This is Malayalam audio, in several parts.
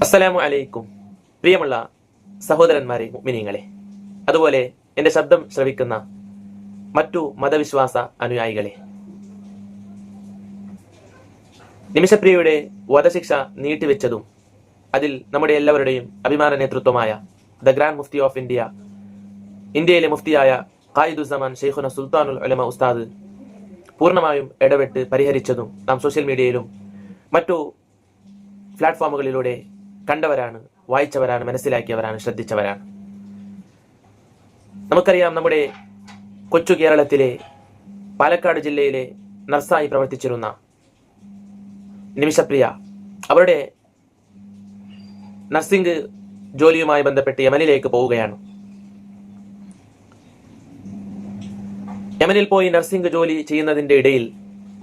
അസ്സലാമു അലൈക്കും. പ്രിയമുള്ള സഹോദരന്മാരെ, മുഅ്മിനീങ്ങളെ, അതുപോലെ എൻ്റെ ശബ്ദം ശ്രവിക്കുന്ന മറ്റു മതവിശ്വാസ അനുയായികളെ, നിമിഷപ്രിയയുടെ വധശിക്ഷ നീട്ടിവെച്ചതും അതിൽ നമ്മുടെ എല്ലാവരുടെയും അഭിമാന നേതൃത്വമായ the grand mufti of India, ഇന്ത്യയിലെ മുഫ്തിയായ ഖായിദുസ്സമാൻ ഷെയ്ഖുന സുൽത്താനുൽ ഉലമ ഉസ്താദ് പൂർണ്ണമായും ഇടപെട്ട് പരിഹരിച്ചതും നാം സോഷ്യൽ മീഡിയയിലും മറ്റു പ്ലാറ്റ്ഫോമുകളിലൂടെ കണ്ടവരാണ്, വായിച്ചവരാണ്, മനസ്സിലാക്കിയവരാണ്, ശ്രദ്ധിച്ചവരാണ്. നമുക്കറിയാം, നമ്മുടെ കൊച്ചു കേരളത്തിലെ പാലക്കാട് ജില്ലയിലെ നർസായി പ്രവർത്തിച്ചിരുന്ന നിമിഷപ്രിയ അവരുടെ നഴ്സിംഗ് ജോലിയുമായി ബന്ധപ്പെട്ട് യമനിലേക്ക് പോവുകയാണ്. യമനിൽ പോയി നഴ്സിംഗ് ജോലി ചെയ്യുന്നതിന്റെ ഇടയിൽ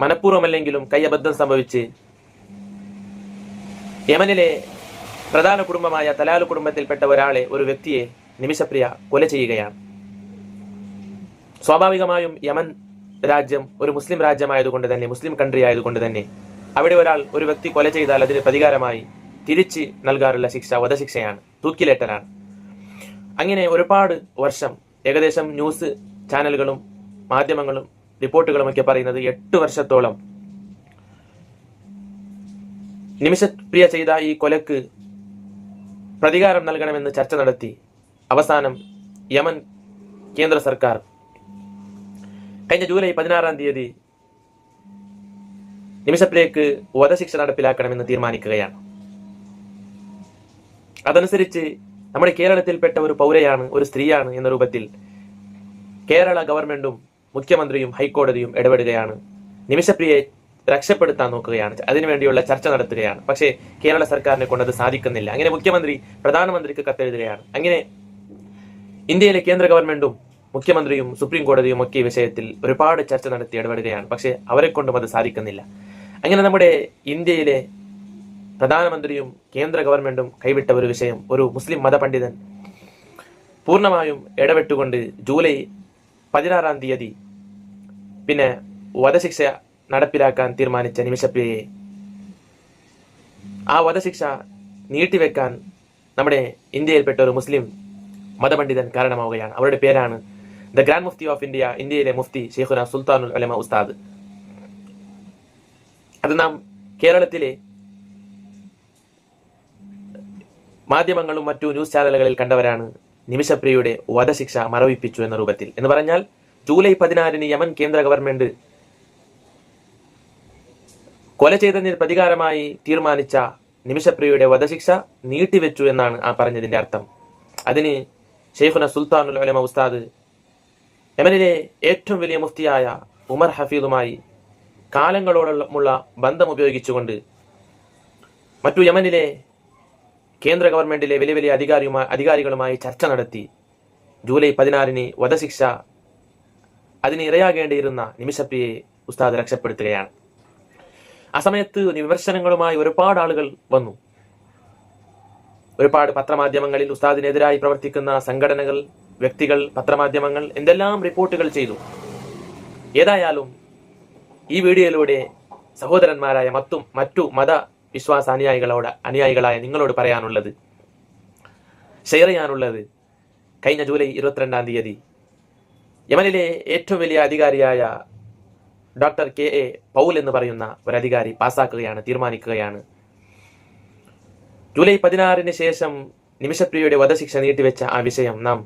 മനഃപൂർവ്വമല്ലെങ്കിലും കൈയബദ്ധം സംഭവിച്ച് യമനിലെ പ്രധാന കുടുംബമായ തലാൽ കുടുംബത്തിൽപ്പെട്ട ഒരു വ്യക്തിയെ നിമിഷപ്രിയ കൊല ചെയ്യുകയാണ്. സ്വാഭാവികമായും യമൻ രാജ്യം ഒരു മുസ്ലിം രാജ്യമായതുകൊണ്ട് തന്നെ, മുസ്ലിം കൺട്രി ആയതുകൊണ്ട് തന്നെ, അവിടെ ഒരു വ്യക്തി കൊല ചെയ്താൽ അതിന് പ്രതികാരമായി തിരിച്ച് നൽകാറുള്ള ശിക്ഷ വധശിക്ഷയാണ്, തൂക്കിലേറ്റലാണ്. അങ്ങനെ ഒരുപാട് വർഷം, ഏകദേശം ന്യൂസ് ചാനലുകളും മാധ്യമങ്ങളും റിപ്പോർട്ടുകളും ഒക്കെ പറയുന്നത് 8 വർഷത്തോളം നിമിഷപ്രിയ ചെയ്ത ഈ കൊലക്ക് പ്രതികാരം നൽകണമെന്ന് ചർച്ച നടത്തി അവസാനം യമൻ കേന്ദ്ര സർക്കാർ കഴിഞ്ഞ ജൂലൈ 16-ാം തീയതി നിമിഷപ്രിയക്ക് വധശിക്ഷ നടപ്പിലാക്കണമെന്ന് തീരുമാനിക്കുകയാണ്. അതനുസരിച്ച് നമ്മുടെ കേരളത്തിൽപ്പെട്ട ഒരു പൗരയാണ്, ഒരു സ്ത്രീയാണ് എന്ന രൂപത്തിൽ കേരള ഗവൺമെന്റും മുഖ്യമന്ത്രിയും ഹൈക്കോടതിയും ഇടപെടുകയാണ്. നിമിഷപ്രിയയെ രക്ഷപ്പെടുത്താൻ നോക്കുകയാണ്, അതിനുവേണ്ടിയുള്ള ചർച്ച നടത്തുകയാണ്. പക്ഷേ കേരള സർക്കാരിനെ കൊണ്ടത് സാധിക്കുന്നില്ല. അങ്ങനെ മുഖ്യമന്ത്രി പ്രധാനമന്ത്രിക്ക് കത്തെഴുതുകയാണ്. അങ്ങനെ ഇന്ത്യയിലെ കേന്ദ്ര ഗവൺമെന്റും മുഖ്യമന്ത്രിയും സുപ്രീം കോടതിയും ഒക്കെ ഈ വിഷയത്തിൽ ഒരുപാട് ചർച്ച നടത്തി ഇടപെടുകയാണ്. പക്ഷേ അവരെ കൊണ്ടും അത് സാധിക്കുന്നില്ല. അങ്ങനെ നമ്മുടെ ഇന്ത്യയിലെ പ്രധാനമന്ത്രിയും കേന്ദ്ര ഗവൺമെന്റും കൈവിട്ട ഒരു വിഷയം ഒരു മുസ്ലിം മതപണ്ഡിതൻ പൂർണ്ണമായും ഇടപെട്ടുകൊണ്ട് ജൂലൈ 16-ാം തീയതി പിന്നെ വധശിക്ഷ നടപ്പിലാക്കാൻ തീരുമാനിച്ച നിമിഷപ്രിയയെ ആ വധശിക്ഷ നീട്ടിവെക്കാൻ നമ്മുടെ ഇന്ത്യയിൽപ്പെട്ട ഒരു മുസ്ലിം മതപണ്ഡിതൻ കാരണമാവുകയാണ്. അവരുടെ പേരാണ് the grand mufti of India, ഇന്ത്യയിലെ മുഫ്തി ഷെയ്ഖുന സുൽത്താനുൽ ഉലമ ഉസ്താദ്. അത് നാം കേരളത്തിലെ മാധ്യമങ്ങളും മറ്റു ന്യൂസ് ചാനലുകളിൽ കണ്ടവരാണ്. നിമിഷപ്രിയയുടെ വധശിക്ഷ മറവിപ്പിച്ചു എന്ന രൂപത്തിൽ. എന്ന് പറഞ്ഞാൽ ജൂലൈ 16-ന് യമൻ കേന്ദ്ര ഗവൺമെന്റ് കൊല ചെയ്തതിന് പ്രതികാരമായി തീരുമാനിച്ച നിമിഷപ്രിയയുടെ വധശിക്ഷ നീട്ടിവെച്ചു എന്നാണ് ആ പറഞ്ഞതിന്റെ അർത്ഥം. അതിന് ഷെയ്ഖുന സുൽത്താനുൽ ഉലമ ഉസ്താദ് യമനിലെ ഏറ്റവും വലിയ മുഫ്തിയായ ഉമർ ഹഫീദുമായി കാലങ്ങളോടുള്ള ബന്ധം ഉപയോഗിച്ചുകൊണ്ട് മറ്റു യമനിലെ കേന്ദ്ര ഗവൺമെന്റിലെ വലിയ വലിയ അധികാരികളുമായി ചർച്ച നടത്തി ജൂലൈ 16-ന് വധശിക്ഷ അതിന് ഇരയാകേണ്ടിയിരുന്ന നിമിഷപ്രിയയെ ഉസ്താദ് രക്ഷപ്പെടുത്തുകയാണ്. ആ സമയത്ത് വിമർശനങ്ങളുമായി ഒരുപാട് ആളുകൾ വന്നു. ഒരുപാട് പത്രമാധ്യമങ്ങളിൽ ഉസ്താദിനെതിരായി പ്രവർത്തിക്കുന്ന സംഘടനകൾ, വ്യക്തികൾ, പത്രമാധ്യമങ്ങൾ എന്തെല്ലാം റിപ്പോർട്ടുകൾ ചെയ്തു. ഏതായാലും ഈ വീഡിയോയിലൂടെ സഹോദരന്മാരായ മറ്റു മതവിശ്വാസ അനുയായികളായ നിങ്ങളോട് പറയാനുള്ളത്, ഷെയർ ചെയ്യാനുള്ളത്, കഴിഞ്ഞ ജൂലൈ 22-ാം തീയതി യമനിലെ ഏറ്റവും വലിയ അധികാരിയായ ഡോക്ടർ KA പൗൽ എന്ന് പറയുന്ന ഒരു അധികാരി തീരുമാനിക്കുകയാണ്. ജൂലൈ 16-ന് ശേഷം നിമിഷപ്രിയയുടെ വധശിക്ഷ നീട്ടിവെച്ച ആ വിഷയം നാം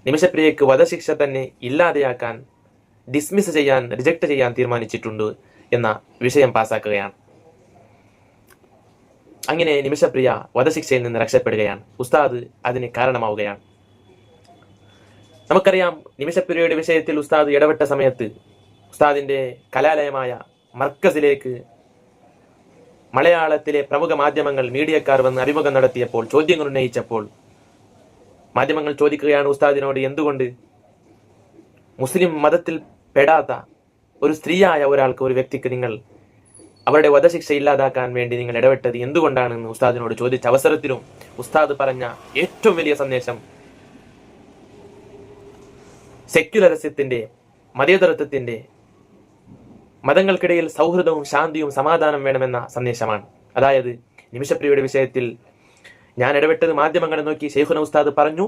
നിമിഷപ്രിയക്ക് വധശിക്ഷ തന്നെ ഇല്ലാതെയാക്കാൻ, റിജക്ട് ചെയ്യാൻ തീരുമാനിച്ചിട്ടുണ്ട് എന്ന വിഷയം പാസ്സാക്കുകയാണ്. അങ്ങനെ നിമിഷപ്രിയ വധശിക്ഷയിൽ നിന്ന് രക്ഷപ്പെടുകയാണ്. ഉസ്താദ് അതിന് കാരണമാവുകയാണ്. നമുക്കറിയാം, നിമിഷപ്രിയയുടെ വിഷയത്തിൽ ഉസ്താദ് ഇടപെട്ട സമയത്ത് ഉസ്താദിന്റെ കലാലയമായ മർക്കസിലേക്ക് മലയാളത്തിലെ പ്രമുഖ മാധ്യമങ്ങൾ, മീഡിയക്കാർ വന്ന് അഭിമുഖം നടത്തിയപ്പോൾ, ചോദ്യങ്ങൾ ഉന്നയിച്ചപ്പോൾ മാധ്യമങ്ങൾ ചോദിക്കുകയാണ് ഉസ്താദിനോട്, എന്തുകൊണ്ട് മുസ്ലിം മതത്തിൽ പെടാത്ത ഒരു സ്ത്രീയായ ഒരു വ്യക്തിക്ക് നിങ്ങൾ അവരുടെ വധശിക്ഷ ഇല്ലാതാക്കാൻ വേണ്ടി നിങ്ങൾ ഇടപെട്ടത് എന്തുകൊണ്ടാണെന്ന് ഉസ്താദിനോട് ചോദിച്ച അവസരത്തിലും ഉസ്താദ് പറഞ്ഞ ഏറ്റവും വലിയ സന്ദേശം സെക്യുലറിസത്തിന്റെ, മതേതരത്വത്തിന്റെ, മതങ്ങൾക്കിടയിൽ സൗഹൃദവും ശാന്തിയും സമാധാനം വേണമെന്ന സന്ദേശമാണ്. അതായത് നിമിഷപ്രിയയുടെ വിഷയത്തിൽ ഞാൻ ഇടപെട്ടത് മാധ്യമങ്ങളെ നോക്കി ശൈഖുന ഉസ്താദ് പറഞ്ഞു,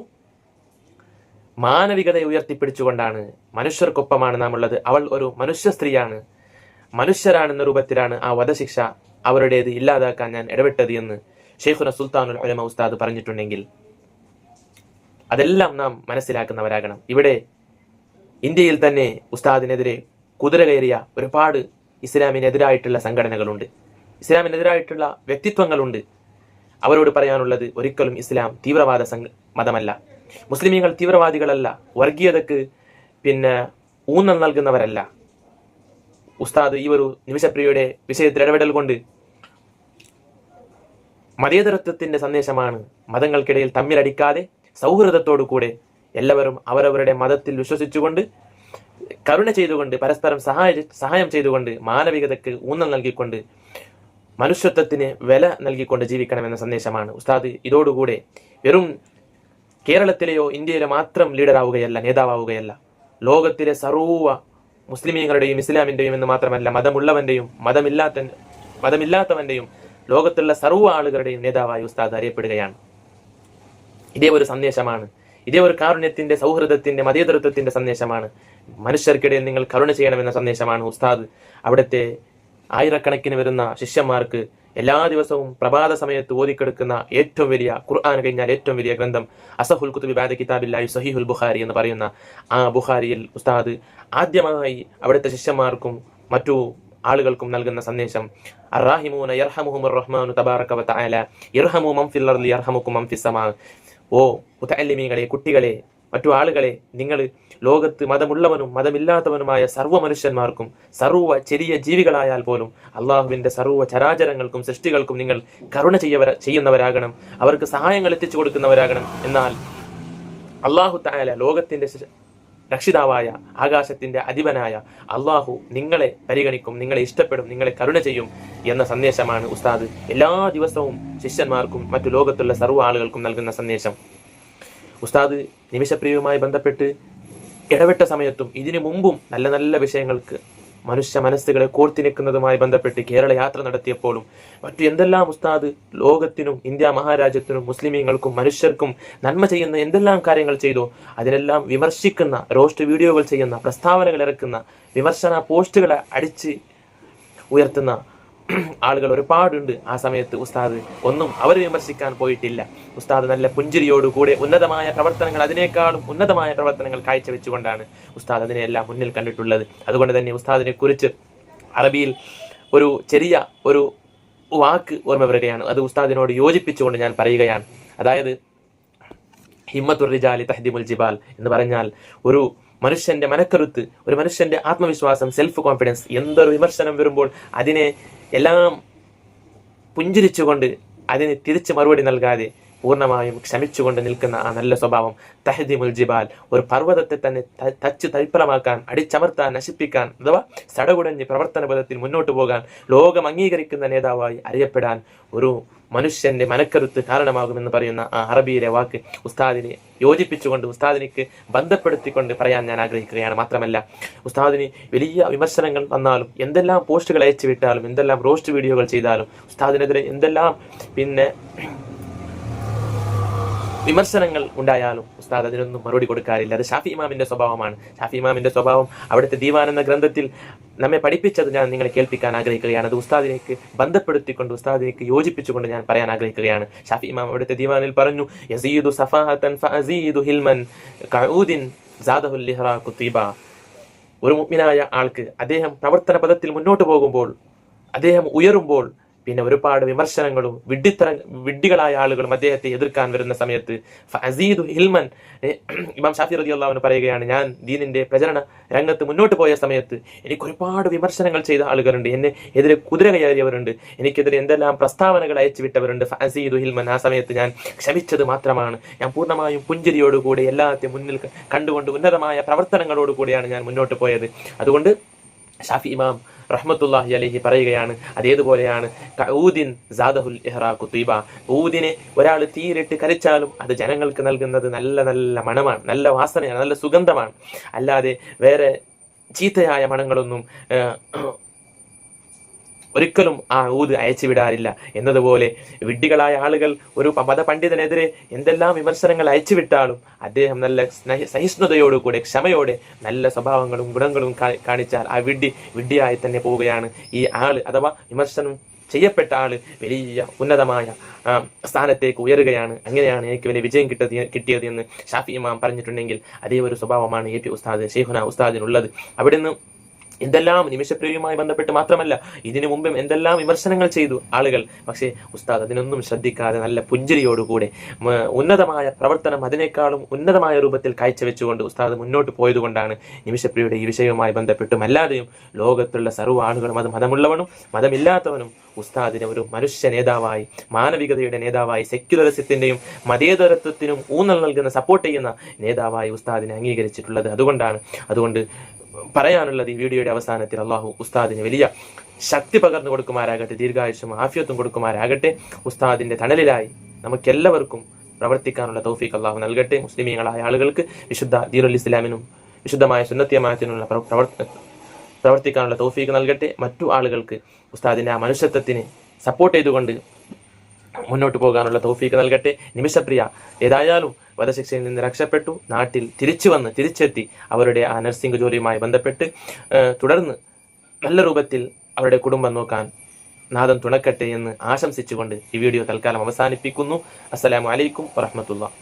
മാനവികതയെ ഉയർത്തിപ്പിടിച്ചുകൊണ്ടാണ്, മനുഷ്യർക്കൊപ്പമാണ് നാം ഉള്ളത്, അവൾ ഒരു മനുഷ്യ സ്ത്രീയാണ്, മനുഷ്യരാണെന്ന രൂപത്തിലാണ് ആ വധശിക്ഷ അവരുടേത് ഇല്ലാതാക്കാൻ ഞാൻ ഇടപെട്ടത് എന്ന് ശൈഖുന സുൽത്താനുൽ ഉലമ ഉസ്താദ് പറഞ്ഞിട്ടുണ്ടെങ്കിൽ അതെല്ലാം നാം മനസ്സിലാക്കുന്നവരാകണം. ഇവിടെ ഇന്ത്യയിൽ തന്നെ ഉസ്താദിനെതിരെ കുതിര കയറിയ ഒരുപാട് ഇസ്ലാമിനെതിരായിട്ടുള്ള സംഘടനകളുണ്ട്, ഇസ്ലാമിനെതിരായിട്ടുള്ള വ്യക്തിത്വങ്ങളുണ്ട്. അവരോട് പറയാനുള്ളത്, ഒരിക്കലും ഇസ്ലാം തീവ്രവാദ മതമല്ല, മുസ്ലിമീങ്ങൾ തീവ്രവാദികളല്ല, വർഗീയതക്ക് ഊന്നൽ നൽകുന്നവരല്ല. ഉസ്താദ് ഈ ഒരു നിമിഷപ്രിയയുടെ വിഷയത്തിൽ ഇടപെടൽ കൊണ്ട് മതേതരത്വത്തിന്റെ സന്ദേശമാണ്. മതങ്ങൾക്കിടയിൽ തമ്മിലടിക്കാതെ സൗഹൃദത്തോടു കൂടെ എല്ലാവരും അവരവരുടെ മതത്തിൽ വിശ്വസിച്ചുകൊണ്ട്, കരുണ ചെയ്തുകൊണ്ട്, പരസ്പരം സഹായം ചെയ്തുകൊണ്ട്, മാനവികതയ്ക്ക് ഊന്നൽ നൽകിക്കൊണ്ട്, മനുഷ്യത്വത്തിന് വില നൽകിക്കൊണ്ട് ജീവിക്കണമെന്ന സന്ദേശമാണ് ഉസ്താദ്. ഇതോടുകൂടെ വെറും കേരളത്തിലെയോ ഇന്ത്യയിലെ മാത്രം ലീഡറാവുകയല്ല, നേതാവുകയല്ല, ലോകത്തിലെ സർവ്വ മുസ്ലിമീങ്ങളുടെയും ഇസ്ലാമിന്റെയും എന്ന് മാത്രമല്ല, മതമുള്ളവന്റെയും മതമില്ലാത്തവന്റെയും ലോകത്തുള്ള സർവ്വ ആളുകളുടെയും നേതാവായി ഉസ്താദ് അറിയപ്പെടുകയാണ്. ഇതേ ഒരു സന്ദേശമാണ്, ഇതേ ഒരു കാരുണ്യത്തിന്റെ, സൗഹൃദത്തിന്റെ, മതേതരത്വത്തിന്റെ സന്ദേശമാണ്. മനുഷ്യർക്കിടയിൽ നിങ്ങൾ കരുണ ചെയ്യണമെന്ന സന്ദേശമാണ് ഉസ്താദ് അവിടുത്തെ ആയിരക്കണക്കിന് വരുന്ന ശിഷ്യന്മാർക്ക് എല്ലാ ദിവസവും പ്രഭാത സമയത്ത് ഓതിക്കെടുക്കുന്ന ഏറ്റവും വലിയ, ഖുർആൻ കഴിഞ്ഞാൽ ഏറ്റവും വലിയ ഗ്രന്ഥം അസഹുൽ കുതുബി ബഅദ കിതാബില്ലാഹി സഹീഹുൽ ബുഖാരി എന്ന് പറയുന്ന ആ ബുഖാരിയിൽ ഉസ്താദ് ആദ്യമായി അവിടുത്തെ ശിഷ്യന്മാർക്കും മറ്റു ആളുകൾക്കും നൽകുന്ന സന്ദേശം, അർറാഹിമൂന യർഹമുഹുമുർ റഹ്മാനു തബാറക വ തആല യർഹമു മൻ ഫിൽ അർളി യർഹമുകും മൻ ഫിസ് സമാ. ഓ മുതഅല്ലിമീങ്ങളെ, കുട്ടികളെ, മറ്റു ആളുകളെ, നിങ്ങൾ ലോകത്ത് മതമുള്ളവനും മതമില്ലാത്തവനുമായ സർവ്വ മനുഷ്യന്മാർക്കും, സർവ്വ ചെറിയ ജീവികളായാൽ പോലും അള്ളാഹുവിന്റെ സർവ്വ ചരാചരങ്ങൾക്കും സൃഷ്ടികൾക്കും നിങ്ങൾ കരുണ ചെയ്യുന്നവരാകണം, അവർക്ക് സഹായങ്ങൾ എത്തിച്ചു കൊടുക്കുന്നവരാകണം. എന്നാൽ അള്ളാഹു തആല, ലോകത്തിന്റെ രക്ഷിതാവായ, ആകാശത്തിന്റെ അധിപനായ അള്ളാഹു നിങ്ങളെ പരിഗണിക്കും, നിങ്ങളെ ഇഷ്ടപ്പെടും, നിങ്ങളെ കരുണ ചെയ്യും എന്ന സന്ദേശമാണ് ഉസ്താദ് എല്ലാ ദിവസവും ശിഷ്യന്മാർക്കും മറ്റു ലോകത്തുള്ള സർവ്വ ആളുകൾക്കും നൽകുന്ന സന്ദേശം. ഉസ്താദ് നിമിഷപ്രിയവുമായി ബന്ധപ്പെട്ട് ഇടപെട്ട സമയത്തും ഇതിനു മുമ്പും നല്ല നല്ല വിഷയങ്ങൾക്ക് മനുഷ്യ മനസ്സുകളെ കോർത്തിനിൽക്കുന്നതുമായി ബന്ധപ്പെട്ട് കേരള യാത്ര നടത്തിയപ്പോഴും മറ്റു എന്തെല്ലാം ഉസ്താദ് ലോകത്തിനും ഇന്ത്യ മഹാരാജ്യത്തിനും മുസ്ലിമീങ്ങൾക്കും മനുഷ്യർക്കും നന്മ ചെയ്യുന്ന എന്തെല്ലാം കാര്യങ്ങൾ ചെയ്തോ അതിനെല്ലാം വിമർശിക്കുന്ന, റോസ്റ്റ് വീഡിയോകൾ ചെയ്യുന്ന, പ്രസ്താവനകൾ ഇറക്കുന്ന, വിമർശന പോസ്റ്റുകളെ അടിച്ച് ഉയർത്തുന്ന ആളുകൾ ഒരുപാടുണ്ട്. ആ സമയത്ത് ഉസ്താദ് ഒന്നും അവർ വിമർശിക്കാൻ പോയിട്ടില്ല. ഉസ്താദ് നല്ല പുഞ്ചിരിയോടുകൂടെ ഉന്നതമായ പ്രവർത്തനങ്ങൾ, അതിനേക്കാളും ഉന്നതമായ പ്രവർത്തനങ്ങൾ കാഴ്ചവെച്ചുകൊണ്ടാണ് ഉസ്താദ് അതിനെല്ലാം മുന്നിൽ കണ്ടിട്ടുള്ളത്. അതുകൊണ്ട് തന്നെ ഉസ്താദിനെ കുറിച്ച് അറബിയിൽ ഒരു ചെറിയ ഒരു വാക്ക് ഓർമ്മ വരികയാണ്. അത് ഉസ്താദിനോട് യോജിപ്പിച്ചുകൊണ്ട് ഞാൻ പറയുകയാണ്. അതായത് ഹിമ്മത്തുർ റിജാലി തഹ്ദിമുൽ ജിബാൽ എന്ന് പറഞ്ഞാൽ, ഒരു മനുഷ്യന്റെ മനക്കരുത്ത്, ഒരു മനുഷ്യന്റെ ആത്മവിശ്വാസം, സെൽഫ് കോൺഫിഡൻസ്, എന്തൊരു വിമർശനം വരുമ്പോൾ അതിനെ എല്ലാം പുഞ്ചിരിച്ചുകൊണ്ട് അതിന് തിരിച്ച് മറുപടി നൽകാതെ പൂർണ്ണമായും ക്ഷമിച്ചുകൊണ്ട് നിൽക്കുന്ന ആ നല്ല സ്വഭാവം തഹ്ദിമുൽ ജിബാൽ, ഒരു പർവ്വതത്തെ തന്നെ തച്ച് തരിപ്പലമാക്കാൻ, അടിച്ചമർത്താൻ, നശിപ്പിക്കാൻ, അഥവാ സടകുടഞ്ഞ് പ്രവർത്തന പദത്തിൽ മുന്നോട്ട് പോകാൻ ലോകം അംഗീകരിക്കുന്ന നേതാവായി അറിയപ്പെടാൻ ഒരു മനുഷ്യന്റെ മനക്കരുത്ത് കാരണമാകുമെന്ന് പറയുന്ന ആ അറബിയിലെ വാക്ക് ഉസ്താദിനെ യോജിപ്പിച്ചുകൊണ്ട്, ഉസ്താദിനിക്ക് ബന്ധപ്പെടുത്തിക്കൊണ്ട് പറയാൻ ഞാൻ ആഗ്രഹിക്കുകയാണ്. മാത്രമല്ല, ഉസ്താദിന് വലിയ വിമർശനങ്ങൾ വന്നാലും, എന്തെല്ലാം പോസ്റ്റുകൾ അയച്ചു വിട്ടാലും, എന്തെല്ലാം റോസ്റ്റ് വീഡിയോകൾ ചെയ്താലും, ഉസ്താദിനെതിരെ എന്തെല്ലാം വിമർശനങ്ങൾ ഉണ്ടായാലും ഉസ്താദ് അതിനൊന്നും മറുപടി കൊടുക്കാറില്ല. അത് ഷാഫി ഇമാമിന്റെ സ്വഭാവമാണ്. ഷാഫി ഇമാമിന്റെ സ്വഭാവം അവിടുത്തെ ദീവാൻ എന്ന ഗ്രന്ഥത്തിൽ നമ്മെ പഠിപ്പിച്ചത് ഞാൻ നിങ്ങളെ കേൾപ്പിക്കാൻ ആഗ്രഹിക്കുകയാണ്. അത് ഉസ്താദിലേക്ക് ബന്ധപ്പെടുത്തിക്കൊണ്ട്, ഉസ്താദിലേക്ക് യോജിപ്പിച്ചുകൊണ്ട് ഞാൻ പറയാൻ ആഗ്രഹിക്കുകയാണ്. ഷാഫി ഇമാം അവിടുത്തെ ദീവാനിൽ പറഞ്ഞു, യസീദു സഫാഹതൻ ഫഅസീദു ഹിൽമൻ കഊദിൻ സാദഹുൽ ലിഹ്റാഖു തീബ. ഒരു മുഅ്മിനായ ആൾക്ക് അദ്ദേഹം പ്രവർത്തന പദത്തിൽ മുന്നോട്ട് പോകുമ്പോൾ, അദ്ദേഹം ഉയരുമ്പോൾ, പിന്നെ ഒരുപാട് വിമർശനങ്ങളും വിഡ്ഢികളായ ആളുകളും അദ്ദേഹത്തെ എതിർക്കാൻ വരുന്ന സമയത്ത് ഫഅസീദു ഹിൽമൻ, ഇമാം ഷാഫി റളിയല്ലാഹു അൻഹു പറയുകയാണ്, ഞാൻ ദീനിന്റെ പ്രചരണ രംഗത്ത് മുന്നോട്ട് പോയ സമയത്ത് എനിക്ക് ഒരുപാട് വിമർശനങ്ങൾ ചെയ്ത ആളുകളുണ്ട്, എന്നെ എതിരെ കുതിര കയറിയവരുണ്ട്, എനിക്കെതിരെ എന്തെല്ലാം പ്രസ്താവനകൾ അയച്ചു വിട്ടവരുണ്ട്. ഫഅസീദു ഹിൽമൻ, ആ സമയത്ത് ഞാൻ ക്ഷമിച്ചത് മാത്രമാണ്. ഞാൻ പൂർണ്ണമായും പുഞ്ചിരിയോടുകൂടി എല്ലാത്തെയും മുന്നിൽ കണ്ടുകൊണ്ട് ഉന്നതമായ പ്രവർത്തനങ്ങളോടുകൂടിയാണ് ഞാൻ മുന്നോട്ട് പോയത്. അതുകൊണ്ട് ഷാഫി ഇമാം റഹ്മത്തുള്ളാഹി അലൈഹി പറയുകയാണ്, അതേതുപോലെയാണ് കഊദിൻ സാദഹുൽ ഇഹ്റാഖു തീബ. ഊദിനെ ഒരാൾ തീയിലിട്ട് കരിച്ചാലും അത് ജനങ്ങൾക്ക് നൽകുന്നത് നല്ല നല്ല മണമാണ്, നല്ല വാസനയാണ്, നല്ല സുഗന്ധമാണ്. അല്ലാതെ വേറെ ചീത്തയായ മണങ്ങളൊന്നും ഒരിക്കലും ആ ഊത് അയച്ചു വിടാറില്ല എന്നതുപോലെ വിഡ്ഢികളായ ആളുകൾ ഒരു മതപണ്ഡിതനെതിരെ എന്തെല്ലാം വിമർശനങ്ങൾ അയച്ചുവിട്ടാലും അദ്ദേഹം നല്ല സഹിഷ്ണുതയോടുകൂടെ ക്ഷമയോടെ നല്ല സ്വഭാവങ്ങളും ഗുണങ്ങളും കാണിച്ചാൽ ആ വിഡ്ഢിയായി തന്നെ പോവുകയാണ് ഈ ആള്. അഥവാ വിമർശനം ചെയ്യപ്പെട്ട ആള് വലിയ ഉന്നതമായ സ്ഥാനത്തേക്ക് ഉയരുകയാണ്. അങ്ങനെയാണ് എനിക്ക് വലിയ വിജയം കിട്ടിയത് എന്ന് ഷാഫി ഇമാം പറഞ്ഞിട്ടുണ്ടെങ്കിൽ അതേ ഒരു സ്വഭാവമാണ് AP ഉസ്താദ് ഷെയ്ഖുന ഉസ്താദിനുള്ളത്. അവിടുന്ന് എന്തെല്ലാം നിമിഷപ്രിയയുമായി ബന്ധപ്പെട്ട് മാത്രമല്ല ഇതിനു മുമ്പും എന്തെല്ലാം വിമർശനങ്ങൾ ചെയ്തു ആളുകൾ. പക്ഷേ ഉസ്താദ് അതിനൊന്നും ശ്രദ്ധിക്കാതെ നല്ല പുഞ്ചിരിയോടുകൂടെ ഉന്നതമായ പ്രവർത്തനം അതിനേക്കാളും ഉന്നതമായ രൂപത്തിൽ കാഴ്ചവെച്ചുകൊണ്ട് ഉസ്താദ് മുന്നോട്ട് പോയതുകൊണ്ടാണ് നിമിഷപ്രിയയുടെ ഈ വിഷയവുമായി ബന്ധപ്പെട്ടും അല്ലാതെയും ലോകത്തുള്ള സർവ്വ ആളുകളും അത് മതമുള്ളവനും മതമില്ലാത്തവനും ഉസ്താദിനെ ഒരു മനുഷ്യ നേതാവായി, മാനവികതയുടെ നേതാവായി, സെക്യുലറിസത്തിന്റെയും മതേതരത്വത്തിനും ഊന്നൽ നൽകുന്ന സപ്പോർട്ട് ചെയ്യുന്ന നേതാവായി ഉസ്താദിനെ അംഗീകരിച്ചിട്ടുള്ളത്. അതുകൊണ്ട് പറയാനുള്ളത് ഈ വീഡിയോയുടെ അവസാനത്തിൽ അള്ളാഹു ഉസ്താദിന് വലിയ ശക്തി പകർന്നു കൊടുക്കുമാരാകട്ടെ, ദീർഘായുഷ്യം ആഫിയത്തും കൊടുക്കുമാരാകട്ടെ. ഉസ്താദിന്റെ തണലിലായി നമുക്കെല്ലാവർക്കും പ്രവർത്തിക്കാനുള്ള തൗഫീഖ് അള്ളാഹു നൽകട്ടെ. മുസ്ലിമീങ്ങളായ ആളുകൾക്ക് വിശുദ്ധ ദീനുൽ ഇസ്ലാമിനും വിശുദ്ധമായ സുന്നത്തിയമായത്തിനുള്ള പ്രവർത്തിക്കാനുള്ള തൗഫീഖ് നൽകട്ടെ. മറ്റു ആളുകൾക്ക് ഉസ്താദിന്റെ ആ മനുഷ്യത്വത്തിന് സപ്പോർട്ട് ചെയ്തുകൊണ്ട് മുന്നോട്ട് പോകാനുള്ള തൗഫീഖ് നൽകട്ടെ. നിമിഷപ്രിയ ഏതായാലും വധശിക്ഷയിൽ നിന്ന് രക്ഷപ്പെട്ടു, നാട്ടിൽ തിരിച്ചെത്തി അവരുടെ ആ നഴ്സിംഗ് ജോലിയുമായി ബന്ധപ്പെട്ട് തുടർന്ന് നല്ല രൂപത്തിൽ അവരുടെ കുടുംബം നോക്കാൻ നാഥൻ തുണക്കട്ടെ എന്ന് ആശംസിച്ചുകൊണ്ട് ഈ വീഡിയോ തൽക്കാലം അവസാനിപ്പിക്കുന്നു. അസ്സലാമു അലൈക്കും വറഹ്മത്തുള്ളാഹി.